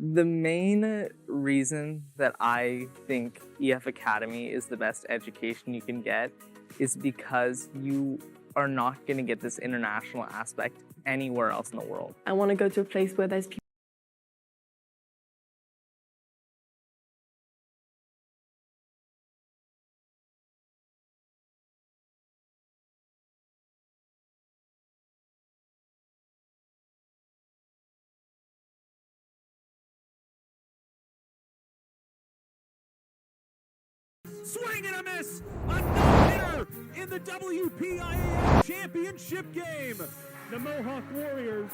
The main reason that I think EF Academy is the best education you can get is because you are not going to get this international aspect anywhere else in the world. I want to go to a place where there's people. Swing and a miss! A no-hitter in the Wpial championship game. The Mohawk Warriors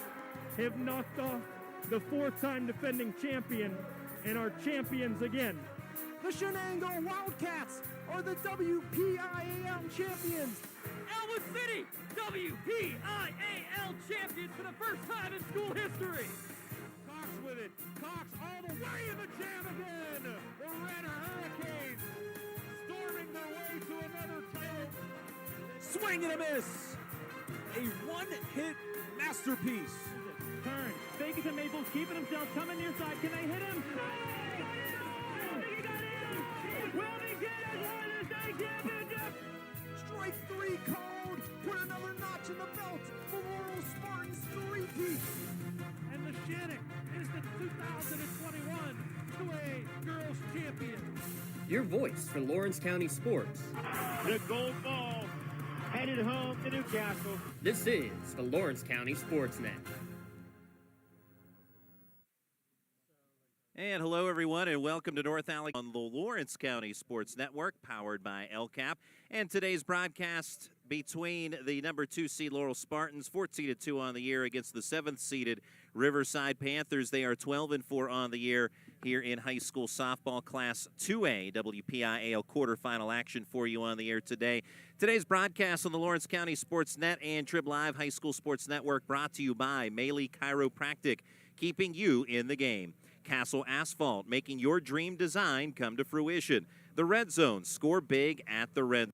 have knocked off the four-time defending champion and are champions again. The Shenango Wildcats are the Wpial champions. Elwood City, Wpial champions for the first time in school history. Cox with it. Cox all the way in the jam again. The Red Hurricanes storming their way to another title. Swing and a miss. A one-hit masterpiece. Turn. Vegas and Maples keeping themselves coming near side. Can they hit him? Will they get it? Will the state championship? Strike three called. Put another notch in the belt for Laurel Spartans three-peat. And the Shannock is the 2021 2A Girls Champion. Your voice for Lawrence County sports. The gold ball headed home to Newcastle. This is the Lawrence County SportsNet. And hello, everyone, and welcome to North Alley on the Lawrence County Sports Network, powered by LCAP. And today's broadcast between the number 2 seed Laurel Spartans, 14-2 on the year, against the 7th seeded Riverside Panthers. They are 12-4 on the year here in high school softball Class 2A. Wpial quarterfinal action for you on the air today. Today's broadcast on the Lawrence County Sports Net and Trib Live High School Sports Network, brought to you by Maley Chiropractic, keeping you in the game. Castle Asphalt, making your dream design come to fruition. The Red Zone, score big at the Red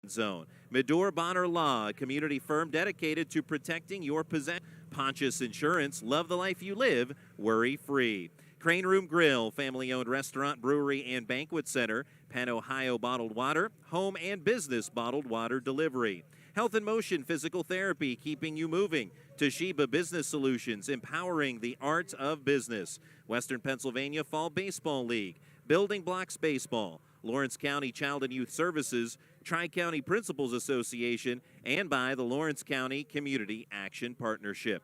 Zone. Medor Bonner Law, a community firm dedicated to protecting your possessions. Pontius Insurance, love the life you live, worry-free. Crane Room Grill, family-owned restaurant, brewery, and banquet center. Penn, Ohio bottled water, home and business bottled water delivery. Health and Motion Physical Therapy, keeping you moving. Toshiba Business Solutions, empowering the art of business. Western Pennsylvania Fall Baseball League. Building Blocks Baseball. Lawrence County Child and Youth Services. Tri-County Principals Association. And by the Lawrence County Community Action Partnership.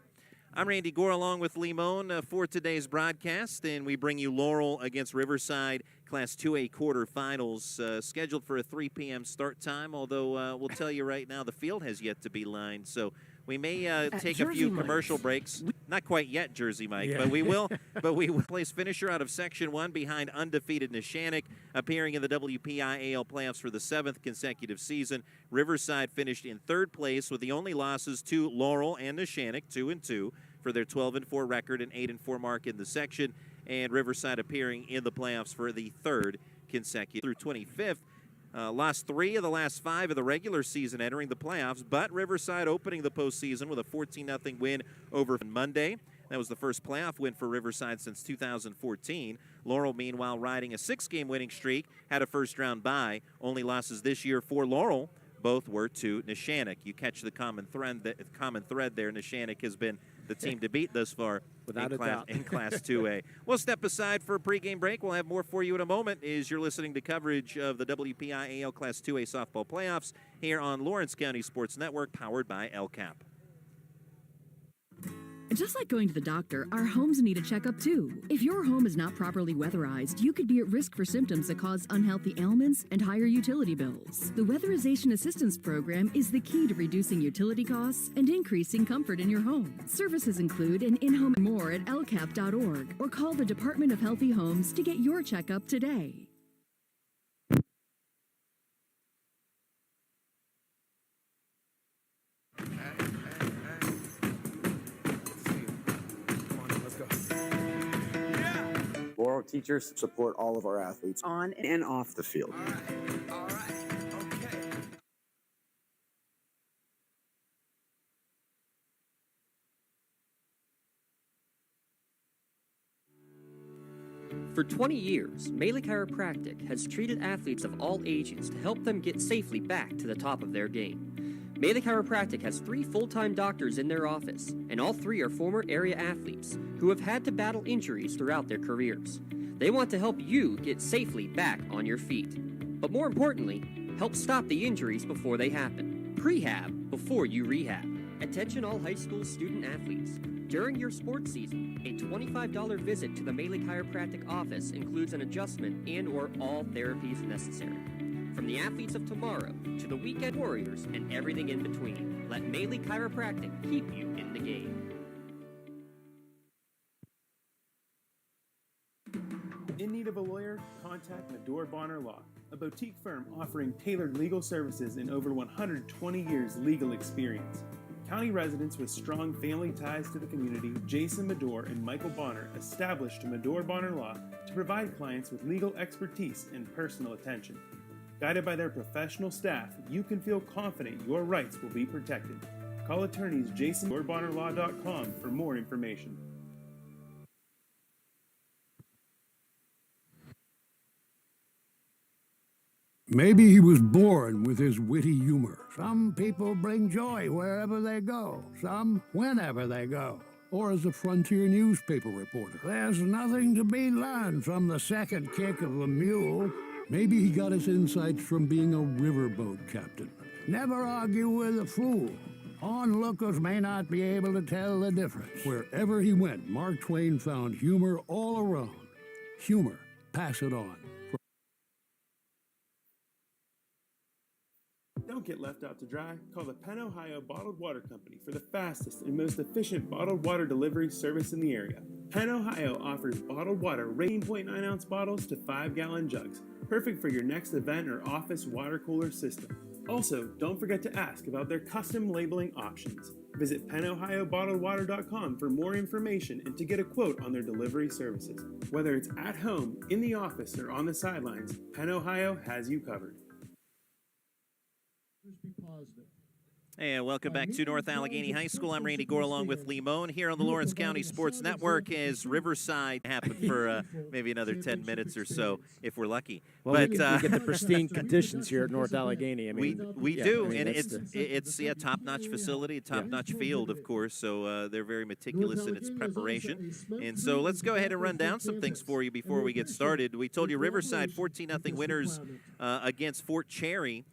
I'm Randy Gore along with Lee Moan for today's broadcast, and we bring you Laurel against Riverside Class 2A quarterfinals, scheduled for a 3 p.m. start time, although we'll tell you right now the field has yet to be lined, so we may take a few commercial breaks. Not quite yet, Jersey Mike, but we will. But we will place finisher out of Section 1 behind undefeated Neshannock, appearing in the Wpial playoffs for the 7th consecutive season. Riverside finished in 3rd place with the only losses to Laurel and Neshannock, 2-2, for their 12-4 record and 8-4 mark in the section. And Riverside appearing in the playoffs for the 3rd consecutive through 25th. Lost 3 of the last 5 of the regular season entering the playoffs, but Riverside opening the postseason with a 14-0 win over Monday. That was the first playoff win for Riverside since 2014. Laurel, meanwhile, riding a 6-game winning streak, had a first-round bye. Only losses this year for Laurel, both were to Neshannock. You catch the common thread there. Neshannock has been the team to beat thus far in Class 2A. We'll step aside for a pregame break. We'll have more for you in a moment as you're listening to coverage of the Wpial Class 2A softball playoffs here on Lawrence County Sports Network, powered by LCAP. Just like going to the doctor, our homes need a checkup too. If your home is not properly weatherized, you could be at risk for symptoms that cause unhealthy ailments and higher utility bills. The Weatherization Assistance Program is the key to reducing utility costs and increasing comfort in your home. Services include an in-home more at lcap.org or call the Department of Healthy Homes to get your checkup today. Laurel teachers support all of our athletes on and off the field. All right. Okay. 20 years, Melee Chiropractic has treated athletes of all ages to help them get safely back to the top of their game. Melee Chiropractic has 3 full-time doctors in their office, and all 3 are former area athletes who have had to battle injuries throughout their careers. They want to help you get safely back on your feet. But more importantly, help stop the injuries before they happen. Prehab before you rehab. Attention all high school student athletes. During your sports season, a $25 visit to the Melee Chiropractic office includes an adjustment and or all therapies necessary. From the athletes of tomorrow to the weekend warriors and everything in between, let Melee Chiropractic keep you in the game. In need of a lawyer? Contact Medore Bonner Law, a boutique firm offering tailored legal services and over 120 years legal experience. County residents with strong family ties to the community, Jason Medore and Michael Bonner, established Medore Bonner Law to provide clients with legal expertise and personal attention. Guided by their professional staff, you can feel confident your rights will be protected. Call attorneys Jason or BonnerLaw.com for more information. Maybe he was born with his witty humor. Some people bring joy wherever they go, some whenever they go. Or as a frontier newspaper reporter. There's nothing to be learned from the second kick of a mule. Maybe he got his insights from being a riverboat captain. Never argue with a fool. Onlookers may not be able to tell the difference. Wherever he went, Mark Twain found humor all around. Humor, pass it on. Don't get left out to dry. Call the Penn Ohio Bottled Water Company for the fastest and most efficient bottled water delivery service in the area. Penn Ohio offers bottled water 18.9-ounce bottles to 5-gallon jugs, perfect for your next event or office water cooler system. Also, don't forget to ask about their custom labeling options. Visit PennOhioBottledWater.com for more information and to get a quote on their delivery services. Whether it's at home, in the office, or on the sidelines, Penn Ohio has you covered. Hey, welcome back to North Allegheny High School. I'm Randy Gore along with Lee Moan here on the Lawrence County Sports Network as Riverside happened for maybe another 10 minutes or so if we're lucky. Well, but we get the pristine conditions here at North Allegheny. I mean, we do, and it's a top-notch facility, a top-notch field, of course, so they're very meticulous in its preparation. And so let's go ahead and run down some things for you before we get started. We told you Riverside 14-0 winners against Fort Cherry.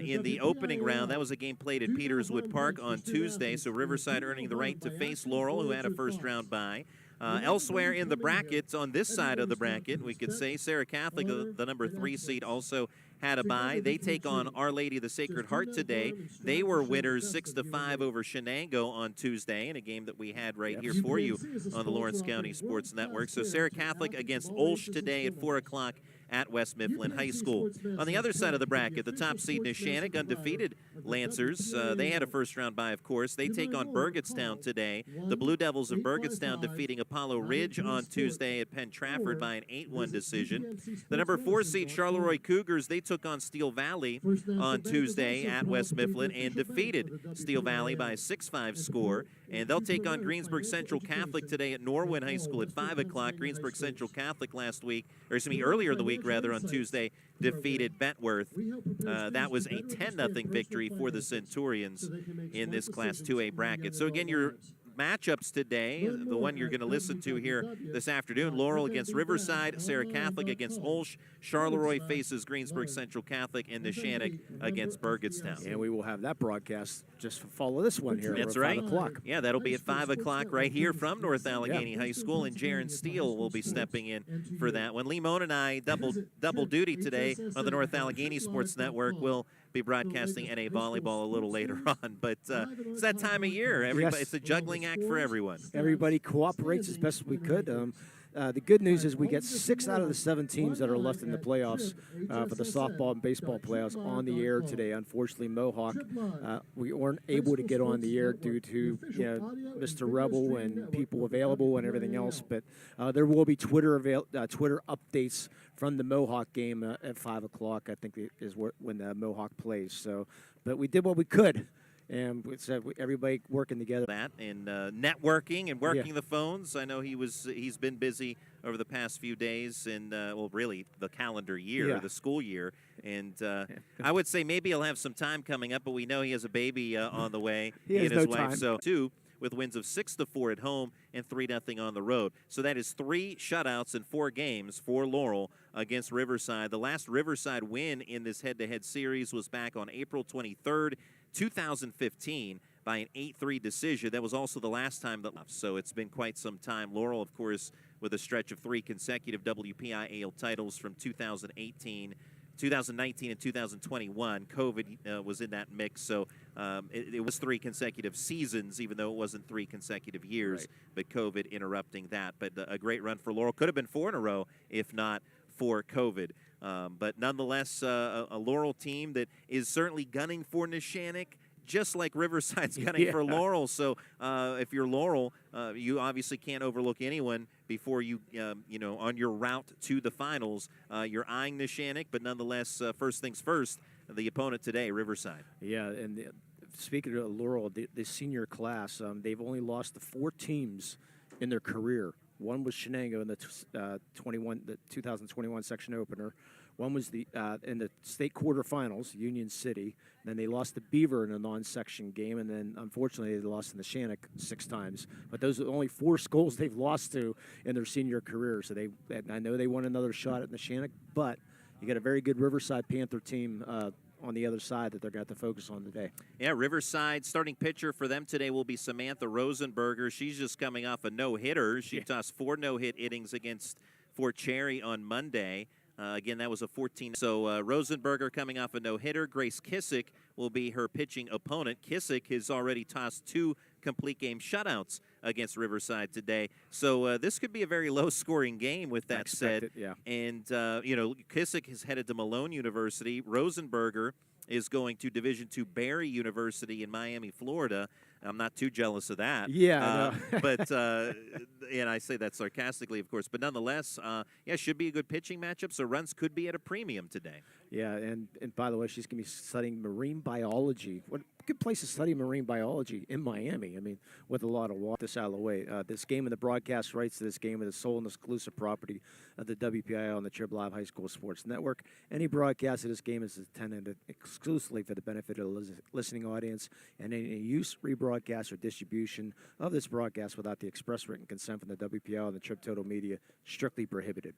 In the opening round. That was a game played at Peterswood Park on Tuesday, so Riverside earning the right to face Laurel, who had a first-round bye. Elsewhere in the brackets, on this side of the bracket, we could say Sarah Catholic, the number 3 seed, also had a bye. They take on Our Lady of the Sacred Heart today. They were winners 6-5 over Shenango on Tuesday in a game that we had right here for you on the Lawrence County Sports Network. So Sarah Catholic against Olsh today at 4 o'clock at West Mifflin High School. On the other side of the bracket, the top seed Neshannock, undefeated Lancers. They had a first-round bye, of course. They take on Burgettstown today. The Blue Devils of Burgettstown defeating Apollo Ridge on Tuesday at Penn Trafford by an 8-1 decision. The number 4 seed Charleroi Cougars, they took on Steel Valley on Tuesday at West Mifflin and defeated Steel Valley by a 6-5 score. And they'll take on Greensburg Central Catholic today at Norwin High School at 5 o'clock. Greensburg Central Catholic earlier in the week, on Tuesday, defeated Bentworth. That was a 10-0 victory for the Centurions in this Class 2A bracket. So again, your matchups today, the one you're going to listen to here this afternoon, Laurel against Riverside, Sarah Catholic against Olsh, Charleroi faces Greensburg Central Catholic, and Neshannock against Burgettstown. And we will have that broadcast just follow this one here. That's right. 5 o'clock. Yeah, that'll be at 5 o'clock right here from North Allegheny High School, and Jaron Steele will be stepping in for that one. Lee Moan and I double duty today on the North Allegheny Sports Network. We'll be broadcasting NA volleyball a little later on, but it's that time of year. It's a juggling act for everyone. Everybody cooperates as best we could. The good news is we get 6 out of the 7 teams that are left in the playoffs for the softball and baseball playoffs on the air today. Unfortunately, Mohawk, we weren't able to get on the air due to Mr. Rebel and people available and everything else. But there will be Twitter updates from the Mohawk game at 5 o'clock. I think is when the Mohawk plays. So, but we did what we could. and everybody working together. That and networking and working the phones. I know he's been busy over the past few days and really the calendar year, the school year. And I would say maybe he'll have some time coming up, but we know he has a baby on the way. He has his no wife. time. So 2 with wins of 6-4 at home and 3-0 on the road. So that is 3 shutouts in 4 games for Laurel against Riverside. The last Riverside win in this head-to-head series was back on April 23rd, 2015 by an 8-3 decision. That was also the last time so it's been quite some time. Laurel, of course, with a stretch of 3 consecutive WPIAL titles from 2019 and 2021. COVID was in that mix, so it was 3 consecutive seasons, even though it wasn't 3 consecutive years, but COVID interrupting that. But a great run for Laurel. Could have been 4 in a row if not for COVID. But nonetheless, a Laurel team that is certainly gunning for Neshannock, just like Riverside's gunning for Laurel. So if you're Laurel, you obviously can't overlook anyone before you, on your route to the finals. You're eyeing Neshannock, but nonetheless, first things first, the opponent today, Riverside. Yeah, and speaking of Laurel, the senior class, they've only lost to 4 teams in their career. One was Shenango in the 2021 section opener. One was in the state quarterfinals, Union City. Then they lost to Beaver in a non-section game, and then unfortunately they lost to Neshannock 6 times. But those are only 4 schools they've lost to in their senior career. So I know they won another shot at Neshannock, but you got a very good Riverside Panther team on the other side that they're going to have to focus on today. Yeah, Riverside starting pitcher for them today will be Samantha Rosenberger. She's just coming off a no-hitter. She tossed 4 no-hit innings against Fort Cherry on Monday. Again, that was a 14. So Rosenberger coming off a no-hitter. Grace Kissick will be her pitching opponent. Kissick has already tossed 2 complete game shutouts against Riverside today. So this could be a very low-scoring game with that said. And, Kissick is headed to Malone University. Rosenberger is going to Division II Barry University in Miami, Florida. I'm not too jealous of that. But and I say that sarcastically, of course. But nonetheless, should be a good pitching matchup. So runs could be at a premium today. Yeah, and by the way, she's going to be studying marine biology. What a good place to study marine biology in Miami. I mean, with a lot of water. This out of the way. This game and the broadcast rights to this game are the sole and exclusive property of the WPIL and the Trib Live High School Sports Network. Any broadcast of this game is intended exclusively for the benefit of the listening audience, and any use, rebroadcast, or distribution of this broadcast without the express written consent from the WPIL and the Trib Total Media strictly prohibited.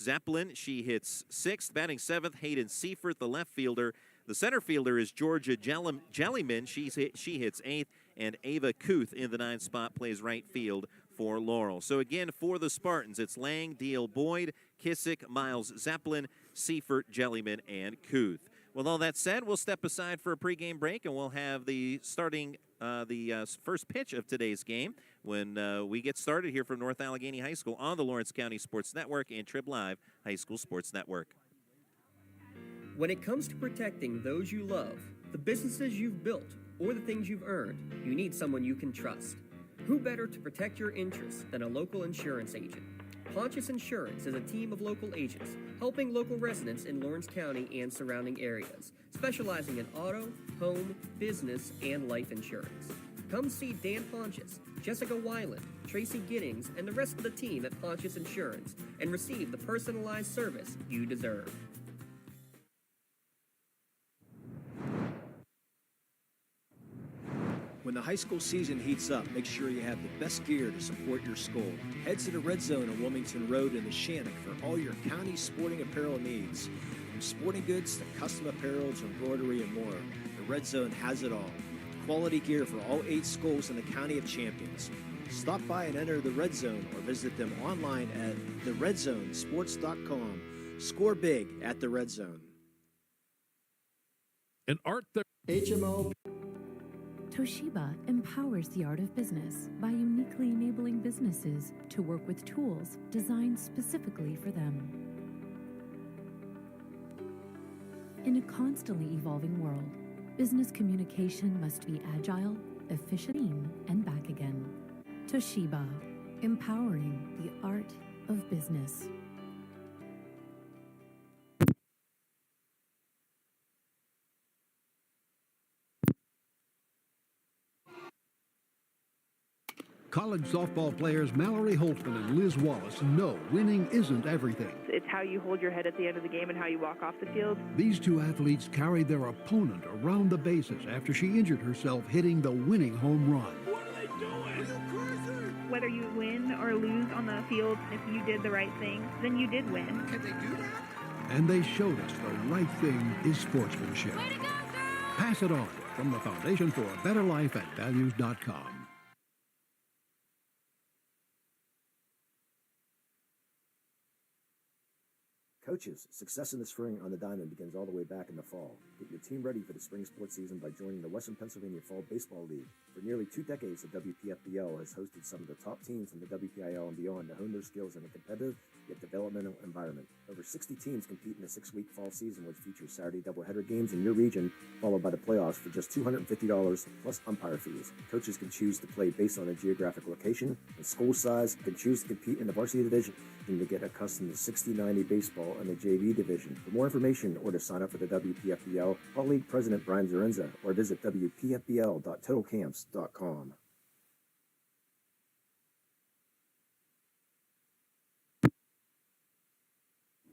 Zeppelin, she hits 6th, batting 7th. Hayden Seifert, the left fielder. The center fielder is Georgia Jellyman. She hits 8th, and Ava Kuth in the 9th spot plays right field for Laurel. So again, for the Spartans, it's Lang, D.L. Boyd, Kissick, Miles Zeppelin, Seifert, Jellyman, and Kuth. With all that said, we'll step aside for a pregame break, and we'll have the first pitch of today's game when we get started here from North Allegheny High School on the Lawrence County Sports Network and Trib Live High School Sports Network. When it comes to protecting those you love, the businesses you've built, or the things you've earned, you need someone you can trust. Who better to protect your interests than a local insurance agent? Pontius Insurance is a team of local agents helping local residents in Lawrence County and surrounding areas, specializing in auto, home, business, and life insurance. Come see Dan Pontius, Jessica Weiland, Tracy Giddings, and the rest of the team at Pontius Insurance and receive the personalized service you deserve. When the high school season heats up, make sure you have the best gear to support your school. Head to the Red Zone on Wilmington Road in Neshannock for all your county sporting apparel needs. From sporting goods to custom apparel to embroidery and more, the Red Zone has it all. Quality gear for all 8 schools in the County of Champions. Stop by and enter the Red Zone or visit them online at theredzonesports.com. Score big at the Red Zone. An art HMO. Toshiba empowers the art of business by uniquely enabling businesses to work with tools designed specifically for them. In a constantly evolving world, business communication must be agile, efficient, and back again. Toshiba, empowering the art of business. College softball players Mallory Holtzman and Liz Wallace know winning isn't everything. It's how you hold your head at the end of the game and how you walk off the field. These two athletes carried their opponent around the bases after she injured herself hitting the winning home run. What are they doing? Are you crazy? Whether you win or lose on the field, if you did the right thing, then you did win. Can they do that? And they showed us the right thing is sportsmanship. Way to go, girl! Pass it on from the Foundation for a Better Life at values.com. Coaches, success in the spring on the diamond begins all the way back in the fall. Get your team ready for the spring sports season by joining the Western Pennsylvania Fall Baseball League. For nearly 2 decades, the WPFBL has hosted some of the top teams from the WPIL and beyond to hone their skills in a competitive yet developmental environment. Over 60 teams compete in a 6-week fall season, which features Saturday doubleheader games in your region, followed by the playoffs for just $250 plus umpire fees. Coaches can choose to play based on a geographic location and school size, can choose to compete in the varsity division, and to get accustomed to 60-90 baseball in the JV division. For more information or to sign up for the WPFBL, call League President Brian Zarenza or visit WPFBL.totalcamps.com.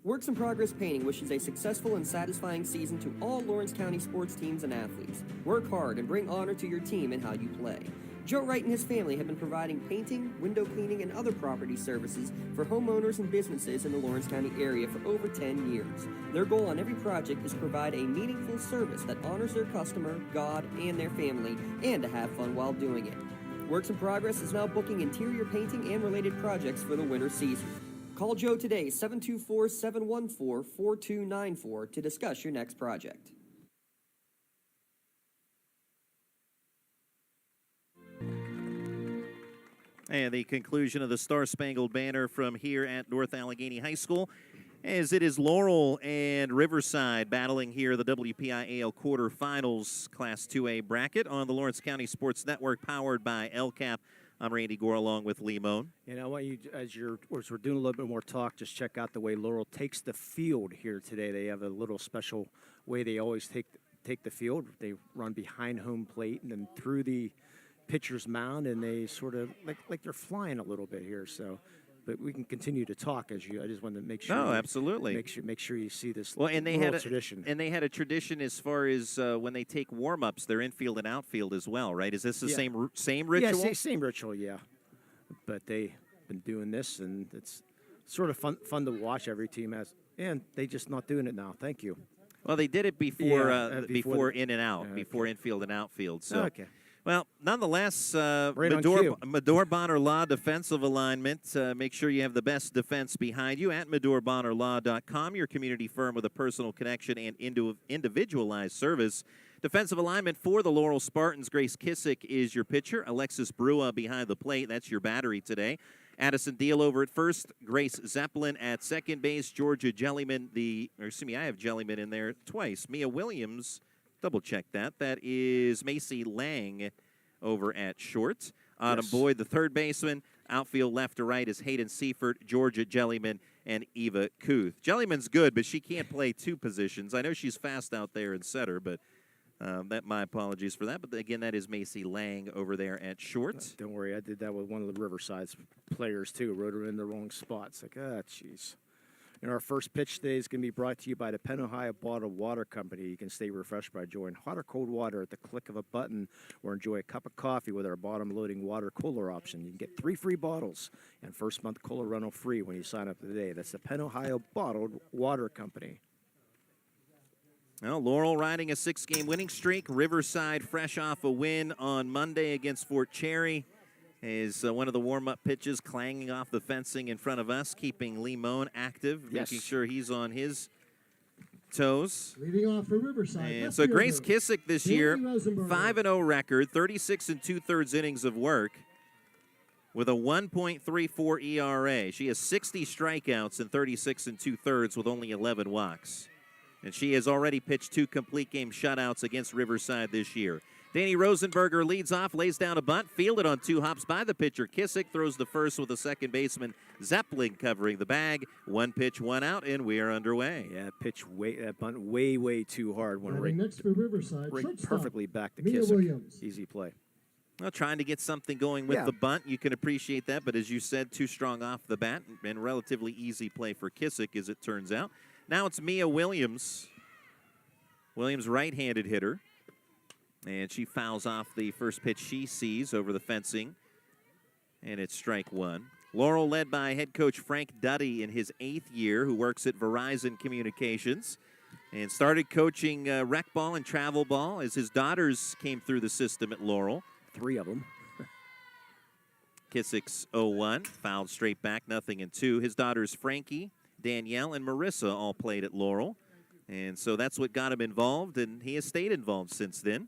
Works in Progress Painting wishes a successful and satisfying season to all Lawrence County sports teams and athletes. Work hard and bring honor to your team and how you play. Joe Wright and his family have been providing painting, window cleaning, and other property services for homeowners and businesses in the Lawrence County area for over 10 years. Their goal on every project is to provide a meaningful service that honors their customer, God, and their family, and to have fun while doing it. Works in Progress is now booking interior painting and related projects for the winter season. Call Joe today, 724-714-4294, to discuss your next project. And the conclusion of the Star-Spangled Banner from here at North Allegheny High School, as it is Laurel and Riverside battling here the WPIAL quarterfinals Class 2A bracket on the Lawrence County Sports Network, powered by LCAP. I'm Randy Gore along with Lee Moan. And I want you, as we're doing a little bit more talk, just check out the way Laurel takes the field here today. They have a little special way they always take the field. They run behind home plate and then through the pitcher's mound, and they sort of like they're flying a little bit here. So, but we can continue to talk as you. I just wanted to make sure. No, absolutely. Make sure you see this. Well, and they had a tradition. And they had a tradition as far as when they take warm-ups, their infield and outfield as well, right? Is this the same ritual? Yeah, same ritual. Yeah, but they've been doing this, and it's sort of fun to watch. Every team has, and they just not doing it now. Thank you. Well, they did it before before in and out, before infield and outfield. So. Okay. Well, nonetheless, Right on cue. Medor Bonner Law defensive alignment. Make sure you have the best defense behind you at MedorBonnerLaw.com, your community firm with a personal connection and individualized service. Defensive alignment for the Laurel Spartans. Grace Kissick is your pitcher. Alexis Brua behind the plate. That's your battery today. Addison Deal over at first. Grace Zeppelin at second base. Georgia Jellyman, I have Jellyman in there twice. Mia Williams. Double check that. That is Macy Lang over at short. Autumn Boyd, the third baseman. Outfield left to right is Hayden Seifert, Georgia Jellyman, and Eva Kuth. Jellyman's good, but she can't play two positions. I know she's fast out there in center, but my apologies for that. But again, that is Macy Lang over there at short. Don't worry, I did that with one of the Riverside's players too. Wrote her in the wrong spot. It's like, jeez. And our first pitch today is going to be brought to you by the Penn Ohio Bottled Water Company. You can stay refreshed by enjoying hot or cold water at the click of a button, or enjoy a cup of coffee with our bottom-loading water cooler option. You can get 3 free bottles and first month cooler rental free when you sign up today. That's the Penn Ohio Bottled Water Company. Well, Laurel riding a 6-game winning streak. Riverside fresh off a win on Monday against Fort Cherry. Is one of the warm-up pitches clanging off the fencing in front of us, keeping Lee Moan active, making sure he's on his toes. Leading off for Riverside. And so Grace Kissick this year, 5-0 record, 36 2/3 innings of work with a 1.34 ERA. She has 60 strikeouts and 36 2/3 with only 11 walks. And she has already pitched 2 complete game shutouts against Riverside this year. Danny Rosenberger leads off, lays down a bunt, fielded on 2 hops by the pitcher. Kissick throws the first with the second baseman Zeppelin covering the bag. 1 pitch, 1 out, and we are underway. Yeah, that bunt way too hard. When next for Riverside, right shortstop, perfectly back to Mia Kissick. Williams. Easy play. Well, trying to get something going with the bunt. You can appreciate that, but as you said, too strong off the bat and relatively easy play for Kissick, as it turns out. Now it's Mia Williams. Williams, right-handed hitter. And she fouls off the first pitch she sees over the fencing. And it's strike one. Laurel led by head coach Frank Duddy in his 8th year, who works at Verizon Communications. And started coaching rec ball and travel ball as his daughters came through the system at Laurel. 3 of them. Kissick's 0-1, fouled straight back, 0-2. His daughters Frankie, Danielle, and Marissa all played at Laurel. And so that's what got him involved, and he has stayed involved since then.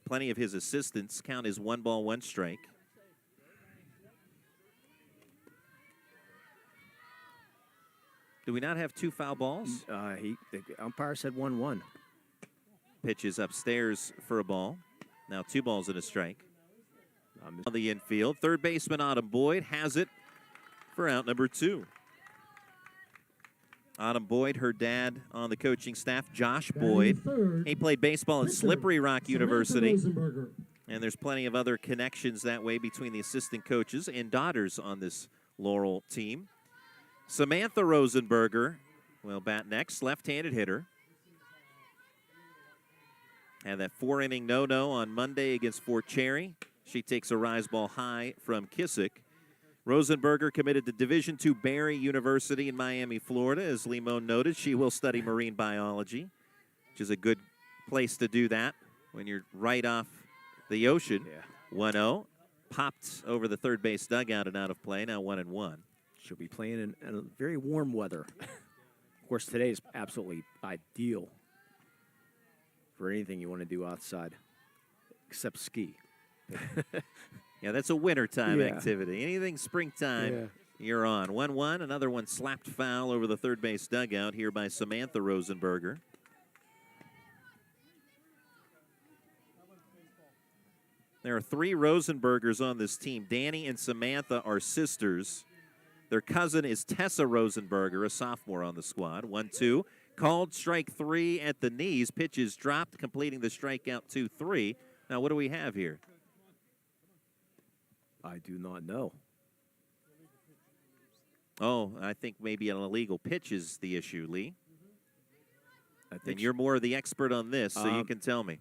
Plenty of his assistants count as 1 ball, 1 strike. Do we not have 2 foul balls? The umpire said 1-1. Pitches upstairs for a ball. Now 2 balls and a strike. On the infield, third baseman Autumn Boyd has it for out number 2. Autumn Boyd, her dad on the coaching staff, Josh Boyd. He played baseball at Slippery Rock University. And there's plenty of other connections that way between the assistant coaches and daughters on this Laurel team. Samantha Rosenberger will bat next, left-handed hitter. Had that 4-inning no-no on Monday against Fort Cherry. She takes a rise ball high from Kissick. Rosenberger committed to Division II Barry University in Miami, Florida. As Limon noted, she will study marine biology, which is a good place to do that when you're right off the ocean. 1-0. Popped over the third base dugout and out of play. Now 1-1. She'll be playing in very warm weather. Of course, today is absolutely ideal for anything you want to do outside, except ski. Yeah, that's a wintertime activity. Anything springtime, you're on. 1-1, another one slapped foul over the third base dugout here by Samantha Rosenberger. There are 3 Rosenbergers on this team. Danny and Samantha are sisters. Their cousin is Tessa Rosenberger, a sophomore on the squad. 1-2. Called strike 3 at the knees. Pitches dropped, completing the strikeout 2-3. Now, what do we have here? I do not know. Oh, I think maybe an illegal pitch is the issue, Lee. And you're more the expert on this, so you can tell me.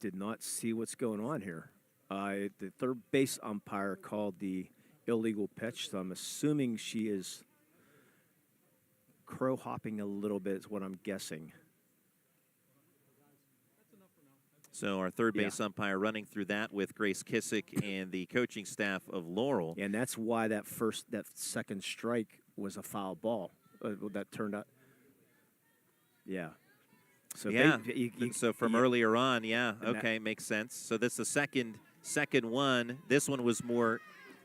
Did not see what's going on here. The third base umpire called the illegal pitch, so I'm assuming she is crow hopping a little bit is what I'm guessing. So our third base umpire running through that with Grace Kissick and the coaching staff of Laurel. And that's why that second strike was a foul ball. That turned out. Yeah. So so from earlier on, okay, makes sense. So this is the second one. This one was more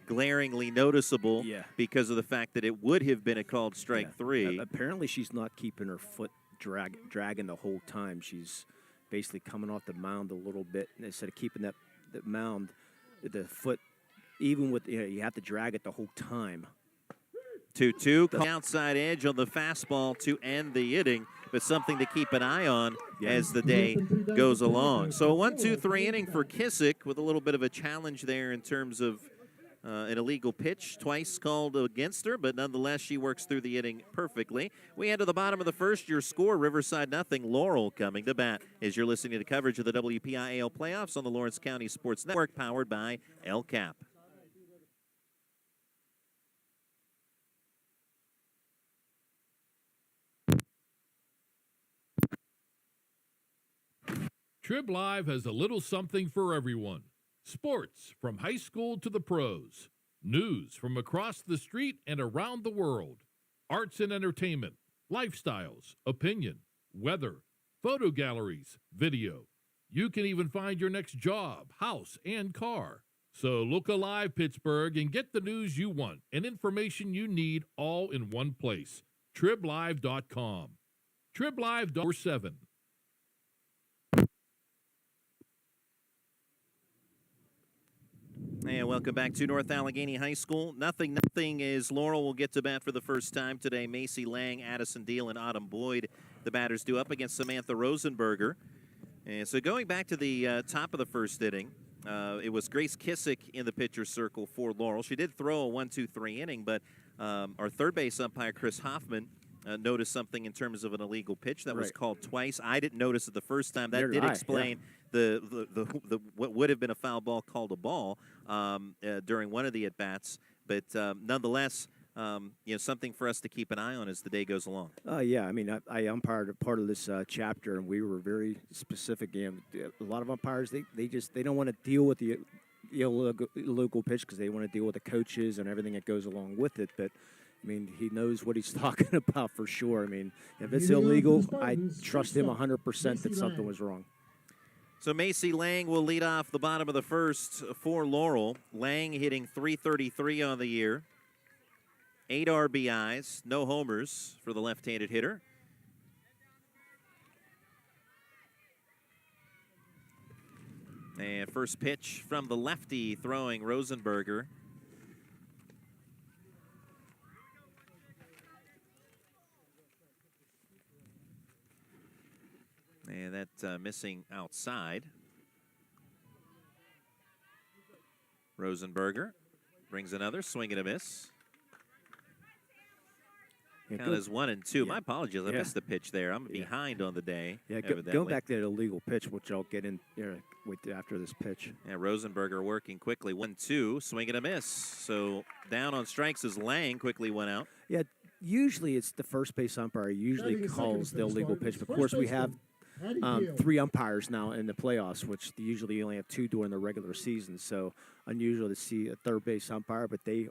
glaringly noticeable because of the fact that it would have been a called strike 3. Apparently she's not keeping her foot dragging the whole time. She's basically coming off the mound a little bit. And instead of keeping that mound, the foot, even with, you have to drag it the whole time. 2-2, outside edge on the fastball to end the inning, but something to keep an eye on as the day goes along. So a 1-2-3 inning for Kissick with a little bit of a challenge there in terms of an illegal pitch, twice called against her, but nonetheless she works through the inning perfectly. We head to the bottom of the first. Your score, Riverside 0, Laurel coming to bat as you're listening to coverage of the WPIAL playoffs on the Lawrence County Sports Network, powered by LCAP. Trib Live has a little something for everyone. Sports from high school to the pros. News from across the street and around the world. Arts and entertainment, lifestyles, opinion, weather, photo galleries, video. You can even find your next job, house, and car. So look alive, Pittsburgh, and get the news you want and information you need all in one place. TribLive.com. TribLive.7. And welcome back to North Allegheny High School. Nothing as Laurel will get to bat for the first time today. Macy Lang, Addison Deal, and Autumn Boyd, the batters, due up against Samantha Rosenberger. And so going back to the top of the first inning, It was Grace Kissick in the pitcher's circle for Laurel. She did throw a 1-2-3 inning, but our third base umpire, Chris Hoffman, noticed something in terms of an illegal pitch that was called twice. I didn't notice it the first time. That did explain the what would have been a foul ball called a ball during one of the at-bats. But nonetheless, something for us to keep an eye on as the day goes along. Yeah, I mean, I umpired a part of this chapter, and we were very specific. A lot of umpires, they don't want to deal with the illegal pitch because they want to deal with the coaches and everything that goes along with it. But I mean, he knows what he's talking about for sure. I mean, if it's illegal, I trust him 100% that something was wrong. So Macy Lang will lead off the bottom of the first for Laurel. Lang hitting .333 on the year. 8 RBIs, no homers for the left-handed hitter. And first pitch from the lefty throwing Rosenberger. And that missing outside. Rosenberger brings another swing and a miss. Count as 1-2. Yeah. My apologies. I missed the pitch there. I'm behind on the day. Yeah, going back to that illegal pitch, which I'll get in after this pitch. Yeah, Rosenberger working quickly. 1-2, swing and a miss. So down on strikes as Lang quickly went out. Yeah, usually it's the first base umpire usually calls the illegal pitch. Of course, we have 3 umpires now in the playoffs, which they usually only have 2 during the regular season. So unusual to see a third base umpire, but they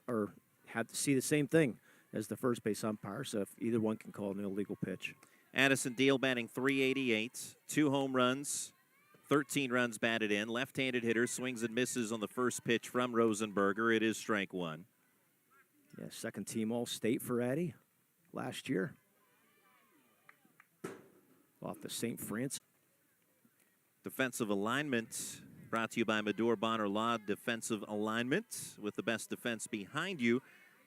have to see the same thing as the first base umpire, so if either one can call an illegal pitch. Addison Deal batting .388, 2 home runs, 13 runs batted in. Left-handed hitter swings and misses on the first pitch from Rosenberger. It is strike 1. Yeah, second team All-State for Addie last year. Off the St. Francis. Defensive alignment brought to you by Medore Bonner Law Defensive Alignment, with the best defense behind you.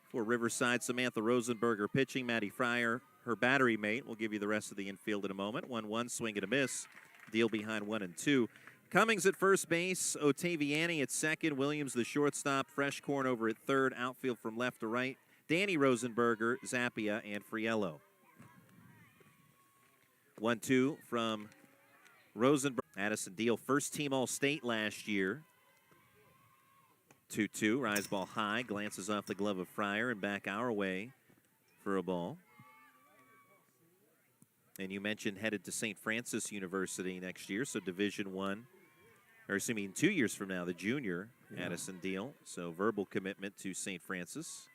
For Riverside, Samantha Rosenberger pitching. Maddie Fryer, her battery mate. We'll give you the rest of the infield in a moment. 1-1, swing and a miss. Deal behind 1-2. Cummings at first base. Ottaviani at second. Williams, the shortstop. Freshcorn over at third. Outfield from left to right. Danny Rosenberger, Zappia, and Friello. 1-2 from Rosenberger. Addison Deal, first team All-State last year. 2-2, rise ball high, glances off the glove of Fryer and back our way for a ball. And you mentioned headed to St. Francis University next year, so Division I, or assuming 2 years from now, the junior Addison Deal. So verbal commitment to St. Francis.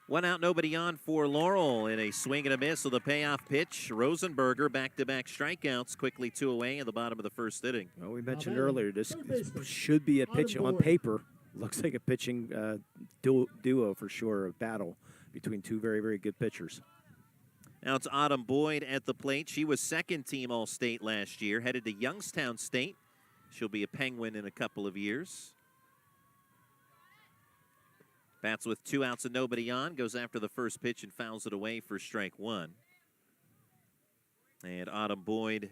1 out, nobody on for Laurel in a swing and a miss of the payoff pitch. Rosenberger back-to-back strikeouts, quickly 2 away in the bottom of the first inning. Well, we mentioned earlier, this should be a pitch on paper. Looks like a pitching duo for sure, a battle between 2 very, very good pitchers. Now it's Autumn Boyd at the plate. She was second team All-State last year, headed to Youngstown State. She'll be a Penguin in a couple of years. Bats with 2 outs and nobody on, goes after the first pitch and fouls it away for strike 1. And Autumn Boyd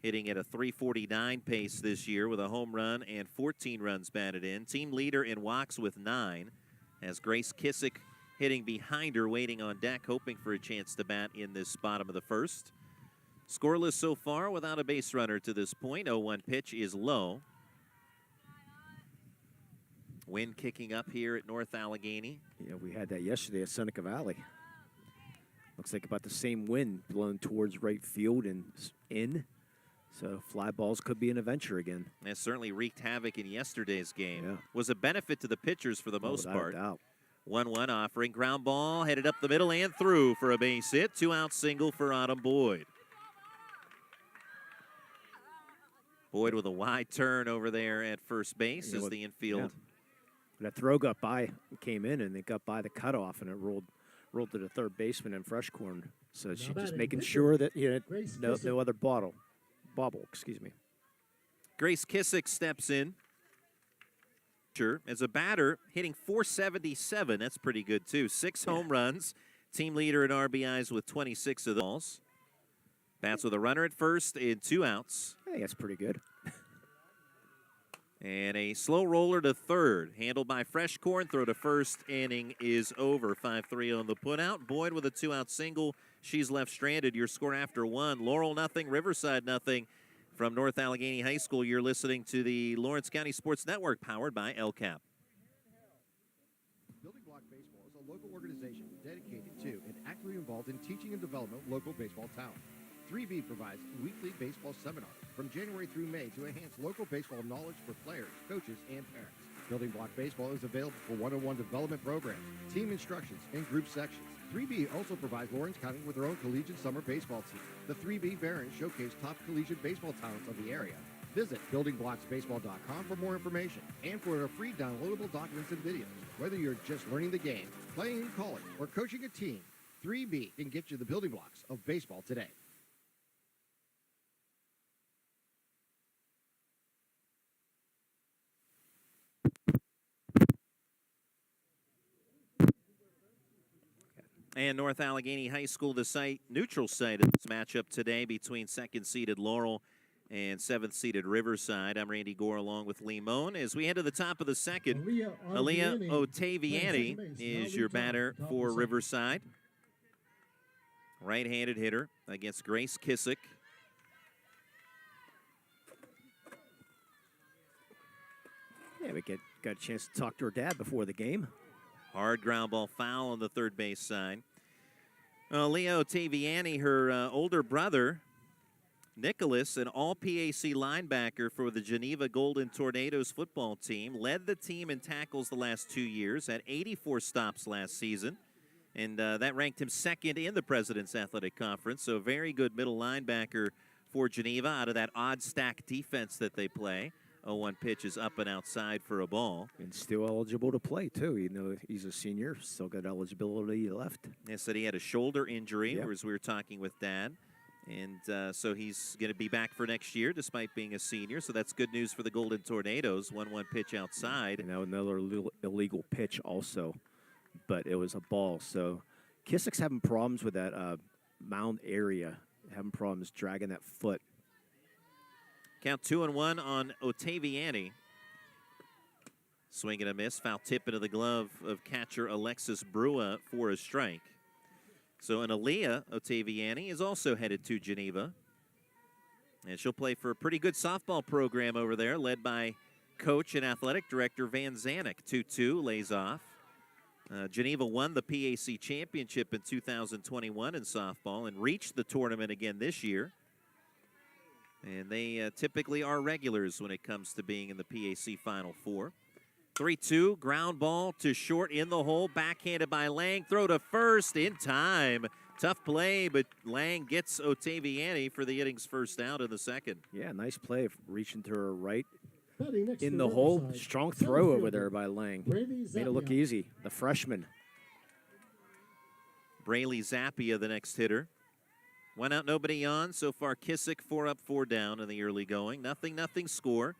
hitting at a .349 pace this year with a home run and 14 runs batted in. Team leader in walks with 9, as Grace Kissick hitting behind her, waiting on deck, hoping for a chance to bat in this bottom of the first. Scoreless so far without a base runner to this point. 0-1 pitch is low. Wind kicking up here at North Allegheny. Yeah, we had that yesterday at Seneca Valley. Looks like about the same wind blowing towards right field and in. So fly balls could be an adventure again. That certainly wreaked havoc in yesterday's game. Yeah. Was a benefit to the pitchers for the most part. 1-1 offering. Ground ball headed up the middle and through for a base hit. 2-out single for Autumn Boyd. Boyd with a wide turn over there at first base as the infield. Yeah. That throw got by, came in, and it got by the cutoff, and it rolled to the third baseman and Freshcorn. So she's just making sure that no other bobble. Excuse me. Grace Kissick steps in. As a batter, hitting .477. That's pretty good too. 6 home runs. Team leader in RBIs with 26 of the balls. Bats with a runner at first and 2 outs. I think that's pretty good. And a slow roller to third, handled by Fresh Corn. Throw to first, inning is over. 5-3 on the putout. Boyd with a 2-out single. She's left stranded. Your score after 1. Laurel nothing, Riverside nothing. From North Allegheny High School, you're listening to the Lawrence County Sports Network, powered by LCAP. Building Block Baseball is a local organization dedicated to and actively involved in teaching and development of local baseball talent. 3B provides weekly baseball seminars from January through May to enhance local baseball knowledge for players, coaches, and parents. Building Block Baseball is available for one-on-one development programs, team instructions, and group sections. 3B also provides Lawrence County with their own collegiate summer baseball team. The 3B Barons showcase top collegiate baseball talents of the area. Visit buildingblocksbaseball.com for more information and for our free downloadable documents and videos. Whether you're just learning the game, playing in college, or coaching a team, 3B can get you the building blocks of baseball today. And North Allegheny High School, the neutral site of this matchup today between second-seeded Laurel and seventh-seeded Riverside. I'm Randy Gore along with Lee Moan. As we head to the top of the second, Aaliyah Otaviani is your batter for Riverside. Right-handed hitter against Grace Kissick. Yeah, we got a chance to talk to her dad before the game. Hard ground ball foul on the third base side. Leo Taviani, her older brother, Nicholas, an all-PAC linebacker for the Geneva Golden Tornadoes football team, led the team in tackles the last 2 years, had 84 stops last season, and that ranked him second in the President's Athletic Conference. So very good middle linebacker for Geneva out of that odd stack defense that they play. 0-1 pitch is up and outside for a ball. And still eligible to play, too. You know, he's a senior, still got eligibility left. They said he had a shoulder injury, Yep. as we were talking with Dad. And so he's going to be back for next year despite being a senior. So that's good news for the Golden Tornadoes. 1-1 pitch outside. And now another illegal pitch also, but it was a ball. So Kissick's having problems with that mound area, having problems dragging that foot. Count 2-1 on Otaviani. Swing and a miss. Foul tip into the glove of catcher Alexis Brua for a strike. So an Aaliyah Otaviani is also headed to Geneva. And she'll play for a pretty good softball program over there, led by coach and athletic director Van Zanik. 2-2 lays off. Geneva won the PAC championship in 2021 in softball and reached the tournament again this year. And they typically are regulars when it comes to being in the PAC Final Four. 3-2, ground ball to short in the hole, backhanded by Lang. Throw to first in time. Tough play, but Lang gets Otaviani for the inning's first out in the second. Yeah, nice play, reaching to her right in the hole. Strong throw over there by Lang. Made it look easy. The freshman. Braley Zappia, the next hitter. 1 out, nobody on. So far, Kissick 4 up, 4 down in the early going. 0-0 score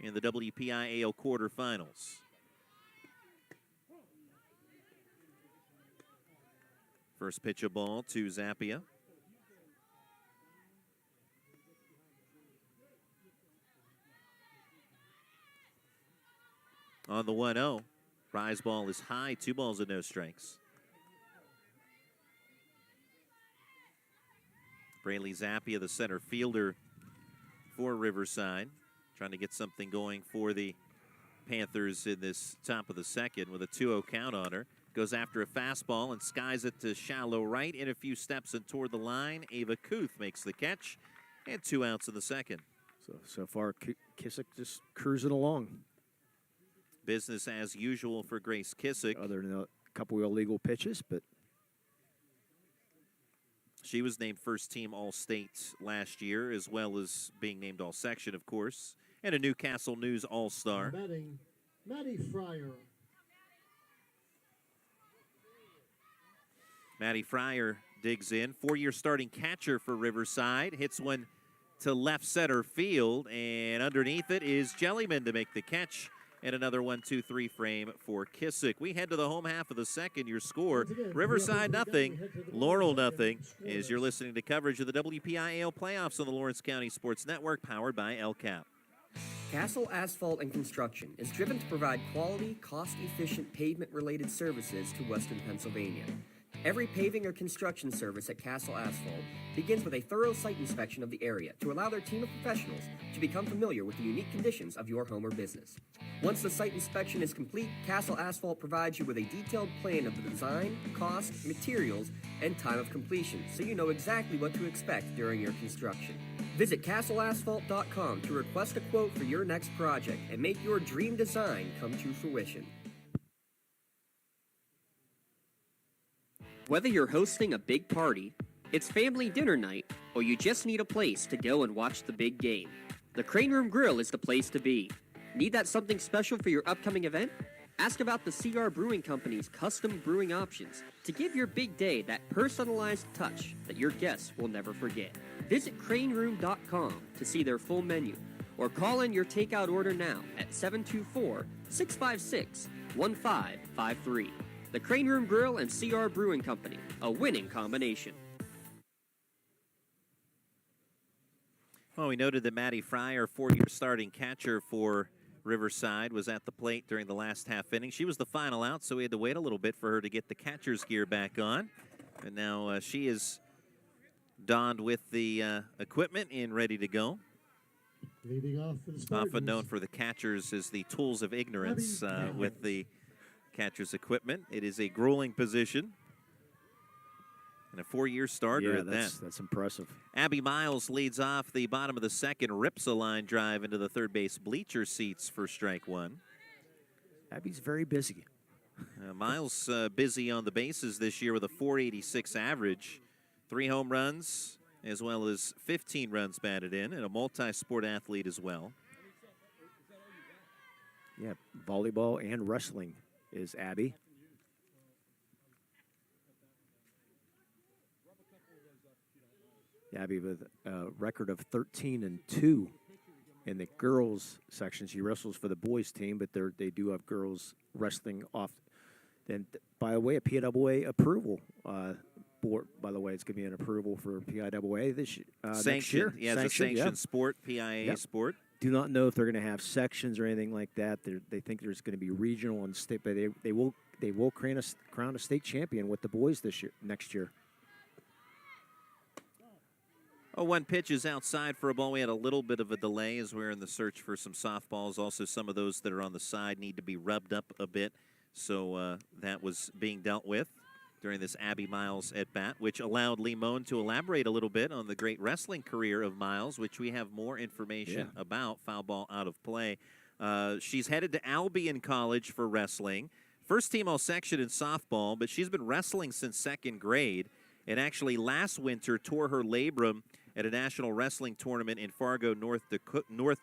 in the WPIAL quarterfinals. First pitch of ball to Zappia. On the 1-0, rise ball is high, 2 balls and no strikes. Braley Zappia, the center fielder for Riverside, trying to get something going for the Panthers in this top of the second with a 2-0 count on her. Goes after a fastball and skies it to shallow right in a few steps and toward the line. Ava Kuth makes the catch, and 2 outs in the second. So far, Kissick just cruising along. Business as usual for Grace Kissick. Other than a couple of illegal pitches, but she was named first team All-State last year, as well as being named All-Section, of course, and a Newcastle News All-Star. Batting, Maddie Fryer. Maddie Fryer digs in. 4-year starting catcher for Riverside. Hits one to left center field, and underneath it is Jellyman to make the catch. and another 1-2-3 frame for Kissick. We head to the home half of the second. Your score, Riverside nothing, Laurel nothing, as you're listening to coverage of the WPIAL playoffs on the Lawrence County Sports Network, powered by LCAP. Castle Asphalt and Construction is driven to provide quality, cost-efficient pavement-related services to Western Pennsylvania. Every paving or construction service at Castle Asphalt begins with a thorough site inspection of the area to allow their team of professionals to become familiar with the unique conditions of your home or business. Once the site inspection is complete, Castle Asphalt provides you with a detailed plan of the design, cost, materials, and time of completion, so you know exactly what to expect during your construction. Visit castleasphalt.com to request a quote for your next project and make your dream design come to fruition. Whether you're hosting a big party, it's family dinner night, or you just need a place to go and watch the big game, the Crane Room Grill is the place to be. Need that something special for your upcoming event? Ask about the CR Brewing Company's custom brewing options to give your big day that personalized touch that your guests will never forget. Visit craneroom.com to see their full menu, or call in your takeout order now at 724-656-1553. The Crane Room Grill and CR Brewing Company, a winning combination. Well, we noted that Maddie Fryer, four-year starting catcher for Riverside, was at the plate during the last half inning. She was the final out, so we had to wait a little bit for her to get the catcher's gear back on. And now she is donned with the equipment and ready to go. Leading off for the Spartans. Often known for the catchers as the tools of ignorance with the catcher's equipment. It is a grueling position. And a four-year starter at that. That's impressive. Abby Miles leads off the bottom of the second, rips a line drive into the third base bleacher seats for strike one. Abby's very busy. Miles busy on the bases this year with a .486 average, 3 home runs, as well as 15 runs batted in, and a multi-sport athlete as well. Yeah, volleyball and wrestling is Abby. Abby with a record of 13-2 in the girls section. She wrestles for the boys team, but they do have girls wrestling off. Then, by the way, a PIAA approval. By the way, it's going to be an approval for PIAA this next year. Yeah, it's a sanctioned sport, PIAA sport. Do not know if they're going to have sections or anything like that. They think there's going to be regional and state, but they will crown a state champion with the boys next year. Oh, one pitch is outside for a ball. We had a little bit of a delay as we're in the search for some softballs. Also, some of those that are on the side need to be rubbed up a bit. So that was being dealt with during this Abby Miles at bat, which allowed Limon to elaborate a little bit on the great wrestling career of Miles, which we have more information about. Foul ball out of play. She's headed to Albion College for wrestling. First team all section in softball, but she's been wrestling since second grade. And actually last winter tore her labrum at a national wrestling tournament in Fargo, North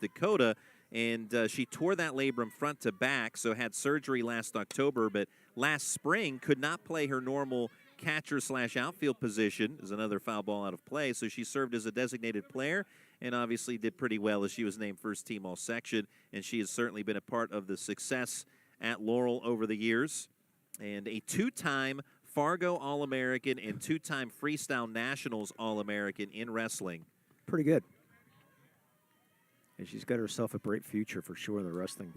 Dakota. And she tore that labrum front to back, so had surgery last October. But last spring could not play her normal catcher/outfield position. Is another foul ball out of play. So she served as a designated player and obviously did pretty well as she was named first team all section. And she has certainly been a part of the success at Laurel over the years. And a two-time Fargo All-American and two-time Freestyle Nationals All-American in wrestling. Pretty good. And she's got herself a bright future for sure in the wrestling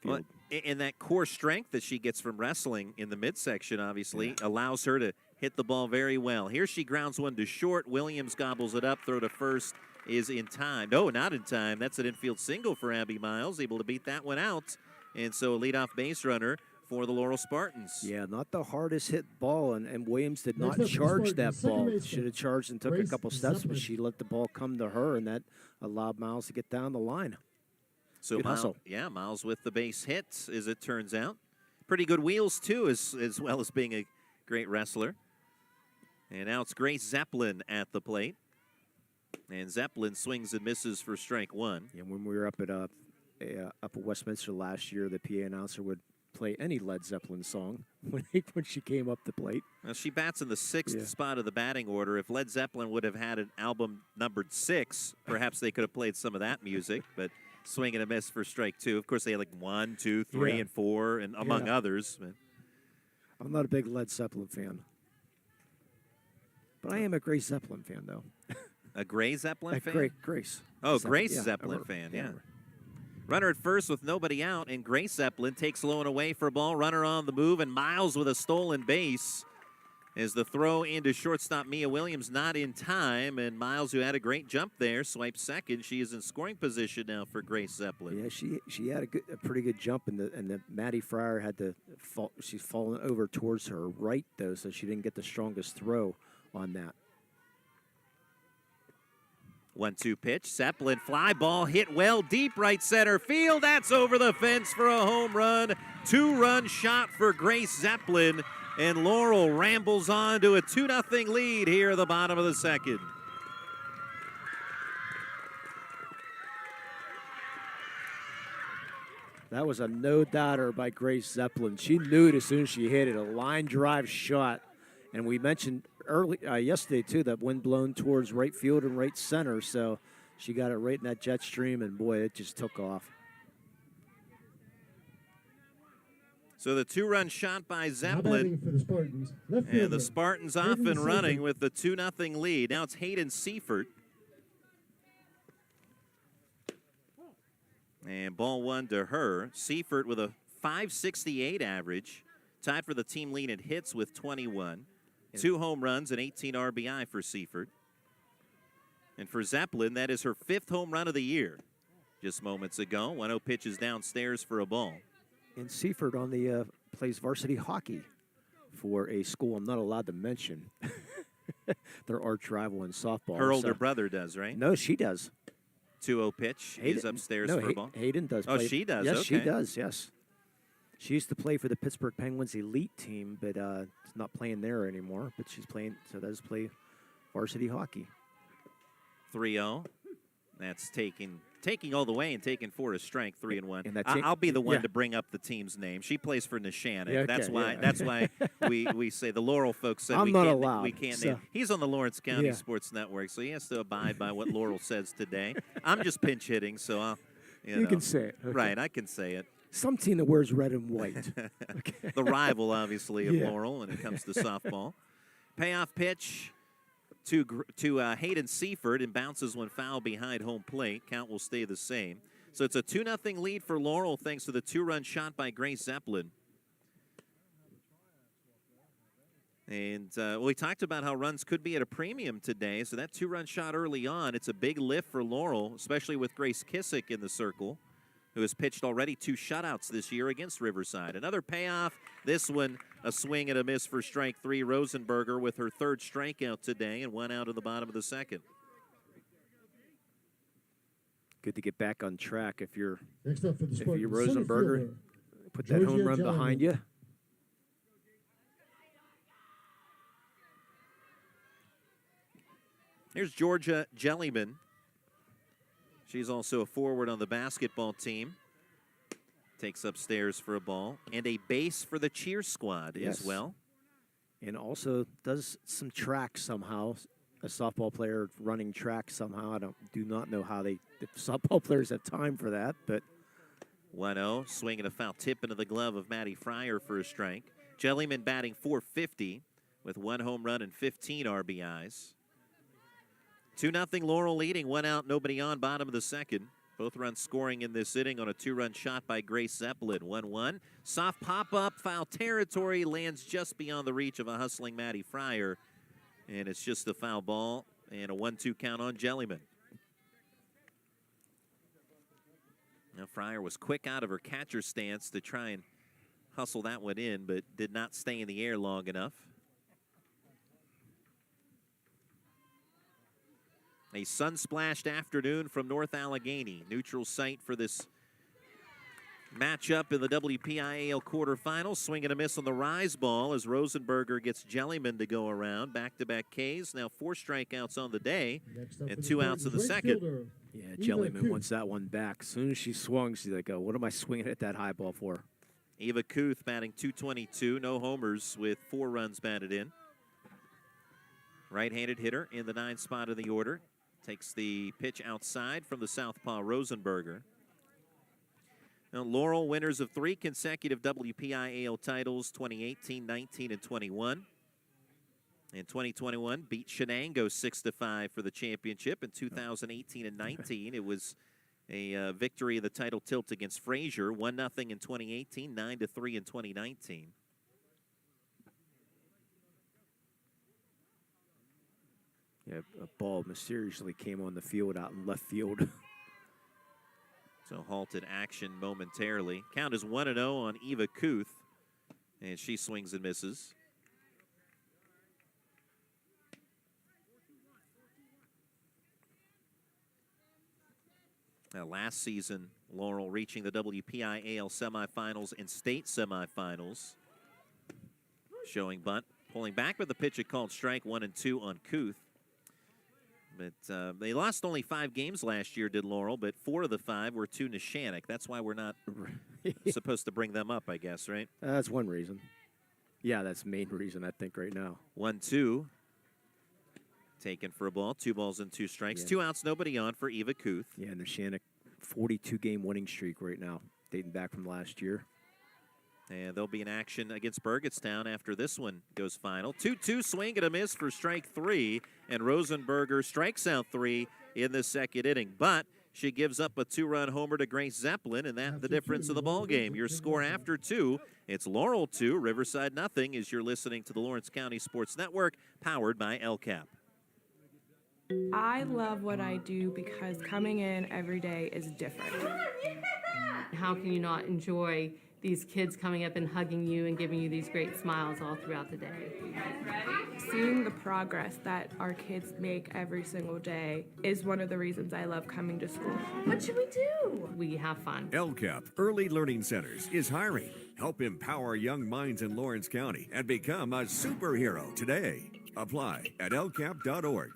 field. Well, and that core strength that she gets from wrestling in the midsection obviously allows her to hit the ball very well. Here she grounds one to short. Williams gobbles it up. Throw to first is in time. No, not in time. That's an infield single for Abby Miles. Able to beat that one out. And so a leadoff base runner for the Laurel Spartans. Yeah, not the hardest hit ball, and Williams did not charge that ball. Should have charged and took a couple steps, but she let the ball come to her, and that allowed Miles to get down the line. So Miles with the base hit, as it turns out. Pretty good wheels, too, as well as being a great wrestler. And now it's Grace Zeppelin at the plate. And Zeppelin swings and misses for strike one. And when we were up at Westminster last year, the PA announcer would play any Led Zeppelin song when she came up the plate. Well, she bats in the sixth spot of the batting order. If Led Zeppelin would have had an album numbered 6, perhaps they could have played some of that music. But Swing and a miss for strike 2. Of course, they had like 1, 2, 3, and 4, and among others. But I'm not a big Led Zeppelin fan. But I am a Grace Zeppelin fan, though. A Gray Zeppelin fan? Grace. Oh, Grace Zeppelin fan, yeah. Runner at first with nobody out, and Grace Zeppelin takes low and away for a ball. Runner on the move, and Miles with a stolen base. As the throw into shortstop Mia Williams not in time, and Miles, who had a great jump there, swipes second. She is in scoring position now for Grace Zeppelin. Yeah, she had a pretty good jump, and the Maddie Fryer had to fall. She's fallen over towards her right though, so she didn't get the strongest throw on that. 1-2 pitch. Zeppelin fly ball hit well deep right center field. That's over the fence for a home run. 2-run shot for Grace Zeppelin. And Laurel rambles on to a 2-0 lead here at the bottom of the second. That was a no-doubter by Grace Zeppelin. She knew it as soon as she hit it, a line drive shot. And we mentioned yesterday, too, that wind blown towards right field and right center. So she got it right in that jet stream, and, boy, it just took off. So the 2-run shot by Zeppelin. For the Spartans. And the Spartans off and running with the 2-0 lead. Now it's Hayden Seifert. And ball 1 to her. Seifert with a .568 average. Tied for the team lead in hits with 21. 2 home runs and 18 RBI for Seifert. And for Zeppelin, that is her 5th home run of the year. Just moments ago, 1-0 pitches downstairs for a ball. And Seifert on the plays varsity hockey for a school I'm not allowed to mention. Their arch rival in softball. Her older brother does, right? No, she does. 2-0 pitch. He's upstairs for a ball. Hayden does. Oh, she does. Yes, okay. she does. Yes. She used to play for the Pittsburgh Penguins elite team, but is not playing there anymore. But she's playing, so does play varsity hockey. 3-0. That's taking all the way and taking 4 to strike, 3-1. And I'll be the one to bring up the team's name. She plays for Neshannock. Yeah, okay, that's why we say the Laurel folks said I'm we not can't allowed, we can't so. name. He's on the Lawrence County Sports Network, so he has to abide by what Laurel says today. I'm just pinch hitting, so I'll you can say it. Okay. Right, I can say it. Some team that wears red and white. Okay. The rival, obviously, of Laurel when it comes to softball. Payoff pitch to Hayden Seifert, and bounces when foul behind home plate. Count will stay the same. So it's a 2-0 lead for Laurel thanks to the 2-run shot by Grace Zeppelin. And we talked about how runs could be at a premium today. So that 2-run shot early on, it's a big lift for Laurel, especially with Grace Kissick in the circle, who has pitched already 2 shutouts this year against Riverside. Another payoff. This one, a swing and a miss for strike 3. Rosenberger with her 3rd strikeout today and 1 out in the bottom of the second. Good to get back on track if you're Spartans, Rosenberger. Put that home run behind you. Here's Georgia Jellyman. She's also a forward on the basketball team. Takes upstairs for a ball. And a base for the cheer squad as well. And also does some track somehow. A softball player running track somehow. I do not know how if softball players have time for that, but 1-0, swing and a foul tip into the glove of Maddie Fryer for a strike. Jellyman batting .450 with 1 home run and 15 RBIs. 2-0 Laurel leading, 1 out, nobody on, bottom of the second. Both runs scoring in this inning on a 2-run shot by Grace Zeppelin. 1-1. Soft pop-up, foul territory, lands just beyond the reach of a hustling Maddie Fryer. And it's just a foul ball and a 1-2 count on Jellyman. Now Fryer was quick out of her catcher stance to try and hustle that one in, but did not stay in the air long enough. A sun-splashed afternoon from North Allegheny. Neutral site for this matchup in the WPIAL quarterfinals. Swing and a miss on the rise ball as Rosenberger gets Jellyman to go around. Back-to-back Ks. Now 4 strikeouts on the day and 2 outs in the second. Yeah, Jellyman wants that one back. As soon as she swung, she's like, oh, what am I swinging at that high ball for? Eva Kuth batting .222. No homers with 4 runs batted in. Right-handed hitter in the 9th spot of the order. Takes the pitch outside from the southpaw Rosenberger. Now, Laurel, winners of 3 consecutive WPIAL titles, 2018, 19, and 21. In 2021, beat Shenango 6-5 for the championship. In 2018 and 19, it was a victory of the title tilt against Fraser, 1-0 in 2018, 9-3 in 2019. Yeah, a ball mysteriously came on the field out in left field. So halted action momentarily. Count is 1-0 on Eva Kuth, and she swings and misses. Now, last season, Laurel reaching the WPIAL semifinals and state semifinals. Showing bunt, pulling back with the pitch it called strike 1-2 on Kuth. But they lost only 5 games last year, did Laurel, but 4 of the 5 were to Neshannock. That's why we're not supposed to bring them up, I guess, right? That's one reason. Yeah, that's the main reason, I think, right now. 1-2. Taken for a ball. 2 balls and 2 strikes. Yeah. 2 outs, nobody on for Eva Kuth. Yeah, Neshannock, 42-game winning streak right now, dating back from last year. And they'll be in action against Burgettstown after this one goes final. 2-2 swing and a miss for strike 3. And Rosenberger strikes out 3 in the second inning. But she gives up a 2-run homer to Grace Zeppelin, and that's the difference of the ball game. Your score after 2, it's Laurel 2, Riverside nothing, as you're listening to the Lawrence County Sports Network, powered by LCAP. I love what I do because coming in every day is different. How can you not enjoy these kids coming up and hugging you and giving you these great smiles all throughout the day? Seeing the progress that our kids make every single day is one of the reasons I love coming to school. What should we do? We have fun. LCAP Early Learning Centers is hiring. Help empower young minds in Lawrence County and become a superhero today. Apply at lcap.org.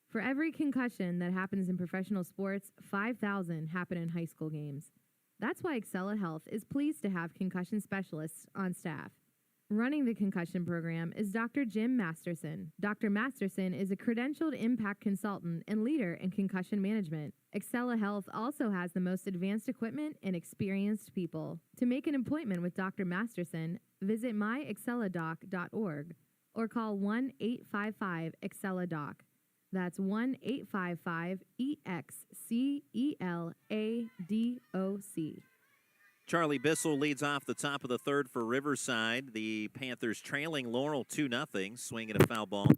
For every concussion that happens in professional sports, 5,000 happen in high school games. That's why Excella Health is pleased to have concussion specialists on staff. Running the concussion program is Dr. Jim Masterson. Dr. Masterson is a credentialed impact consultant and leader in concussion management. Excella Health also has the most advanced equipment and experienced people. To make an appointment with Dr. Masterson, visit myexcelladoc.org or call 1-855-EXCELLA-DOC. That's 1-855-EXCELADOC. Charlie Bissell leads off the top of the third for Riverside. The Panthers trailing Laurel 2-0, swinging a foul ball.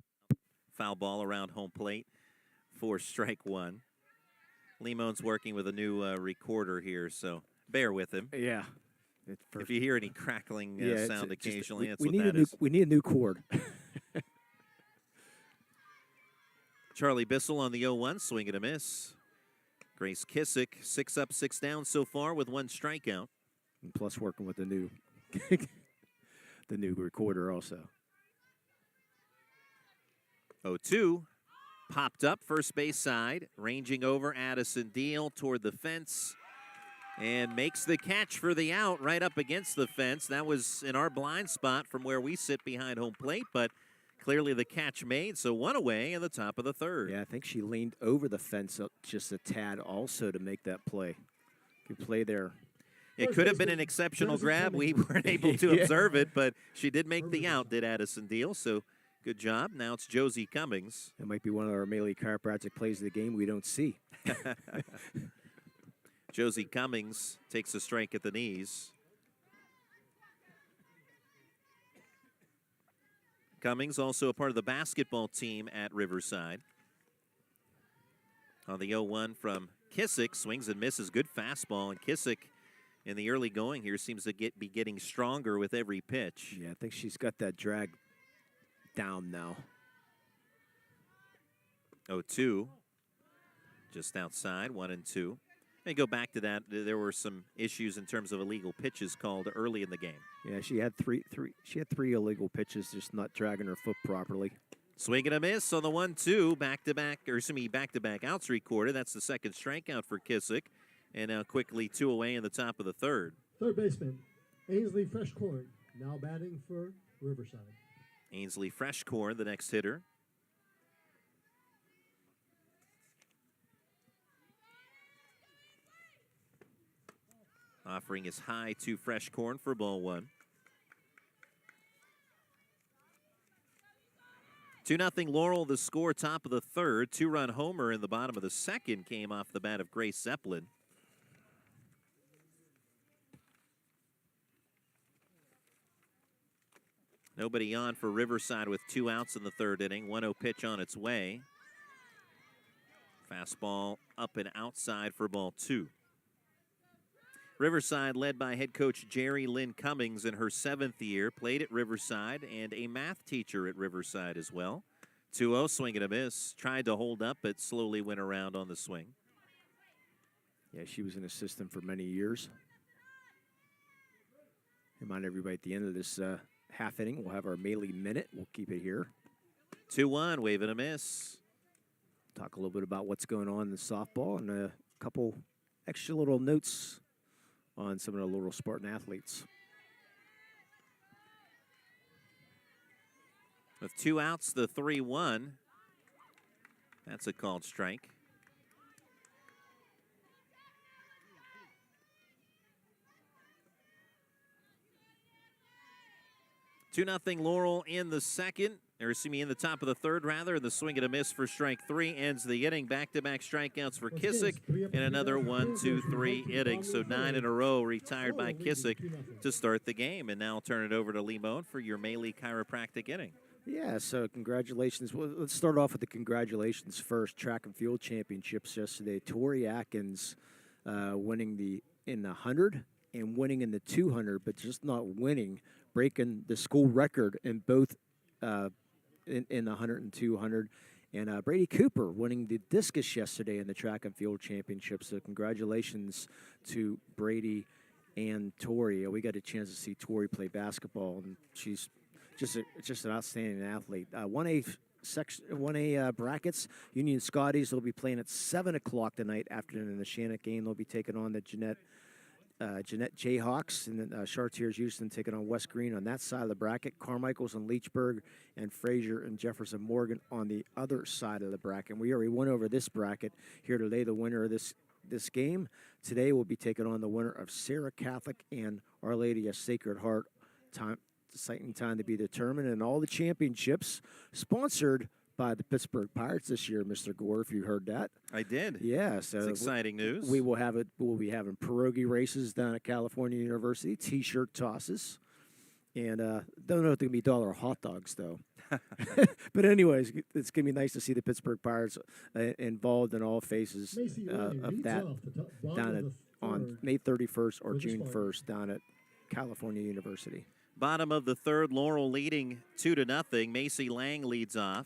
Foul ball around home plate for strike 1. Limone's working with a new recorder here, so bear with him. Yeah. If you hear any crackling sound occasionally, that's what that is. We need a new cord. Charlie Bissell on the 0-1, swing and a miss. Grace Kissick, 6 up, 6 down so far with 1 strikeout. And plus working with the new the new recorder also. 0-2, popped up first base side, ranging over Addison Deal toward the fence, and makes the catch for the out right up against the fence. That was in our blind spot from where we sit behind home plate, but clearly the catch made, so 1 away in the top of the third. Yeah, I think she leaned over the fence up just a tad also to make that play. Good play there. It could have been an exceptional grab. We weren't able to observe it, but she did make the out, did Addison Deal, so good job. Now it's Josie Cummings. That might be one of our Melee chiropractic plays of the game we don't see. Josie Cummings takes a strike at the knees. Cummings also a part of the basketball team at Riverside. On the 0-1 from Kissick, swings and misses, good fastball, and Kissick in the early going here seems to be getting stronger with every pitch. Yeah, I think she's got that drag down now. 0-2, just outside, 1-2. And go back to that, there were some issues in terms of illegal pitches called early in the game. Yeah, she had three illegal pitches, just not dragging her foot properly. Swing and a miss on the 1-2, back-to-back outs recorded. That's the second strikeout for Kissick. And now quickly 2 away in the top of the third. Third baseman, Ainsley Freshcorn, now batting for Riverside. Ainsley Freshcorn, the next hitter. offering his high to fresh corn for ball one. 2-0 Laurel, the score, top of the third. 2-run homer in the bottom of the second came off the bat of Grace Zeppelin. Nobody on for Riverside with 2 outs in the third inning. 1-0 pitch on its way. Fastball up and outside for ball 2. Riverside led by head coach Jerry Lynn Cummings in her 7th year. Played at Riverside and a math teacher at Riverside as well. 2-0, swing and a miss. Tried to hold up, but slowly went around on the swing. Yeah, she was an assistant for many years. Remind everybody at the end of this half inning, we'll have our Melee Minute. We'll keep it here. 2-1, wave and a miss. Talk a little bit about what's going on in the softball and a couple extra little notes on some of the Laurel Spartan athletes. With 2 outs, the 3-1. That's a called strike. Two nothing Laurel in the second. Or excuse me, in the top of the third, rather. And the swing and a miss for strike 3 ends the inning. Back-to-back strikeouts for Kissick and another 1, 2, 3 innings. So 9 in a row retired by Kissick to start the game. And now I'll turn it over to Limon for your Melee chiropractic inning. Yeah, so congratulations. Well, let's start off with the congratulations first. Track and field championships yesterday. Tori Atkins winning in the 100 and winning in the 200, but just not winning, breaking the school record in both in the 100 and 200. And Brady Cooper winning the discus yesterday in the track and field championship. So congratulations to Brady and Tori. We got a chance to see Tori play basketball, and she's just an outstanding athlete. 1A brackets, Union Scotties will be playing at 7 o'clock tonight after the Shannock game. They'll be taking on the Jeanette Jayhawks, and then Chartiers Houston taking on West Green on that side of the bracket. Carmichael's and Leechburg, and Fraser and Jefferson Morgan on the other side of the bracket. And we already went over this bracket here today. The winner of this game today will be taking on the winner of Sarah Catholic and Our Lady of Sacred Heart. Exciting time to be determined, and all the championships sponsored by the Pittsburgh Pirates this year, Mr. Gore, if you heard that. I did. Yeah, so it's exciting news. We will have it. We'll be having pierogi races down at California University, T-shirt tosses, and don't know if they're gonna be dollar hot dogs though. But anyways, it's gonna be nice to see the Pittsburgh Pirates involved in all phases of that down on May 31st or June 1st down at California University. Bottom of the third, Laurel leading 2-0. Macy Lang leads off,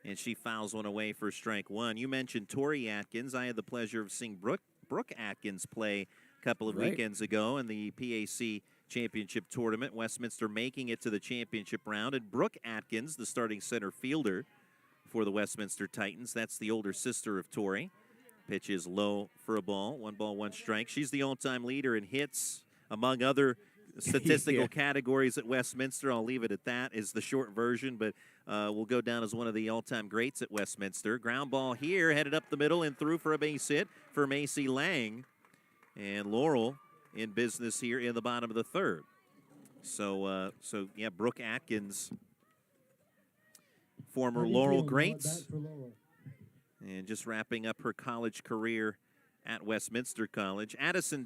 and she fouls one away for strike 1. You mentioned Tori Atkins. I had the pleasure of seeing Brooke Atkins play a couple of weekends ago in the PAC Championship Tournament. Westminster making it to the championship round. And Brooke Atkins, the starting center fielder for the Westminster Titans. That's the older sister of Tori. Pitch is low for a ball. 1 strike. She's the all-time leader in hits, among other statistical categories at Westminster. I'll leave it at that, is the short version, but will go down as one of the all-time greats at Westminster. Ground ball here, headed up the middle and through for a base hit for Macy Lang. And Laurel in business here in the bottom of the third. So yeah, Brooke Atkins, former Laurel greats, and just wrapping up her college career at Westminster College. Addison D.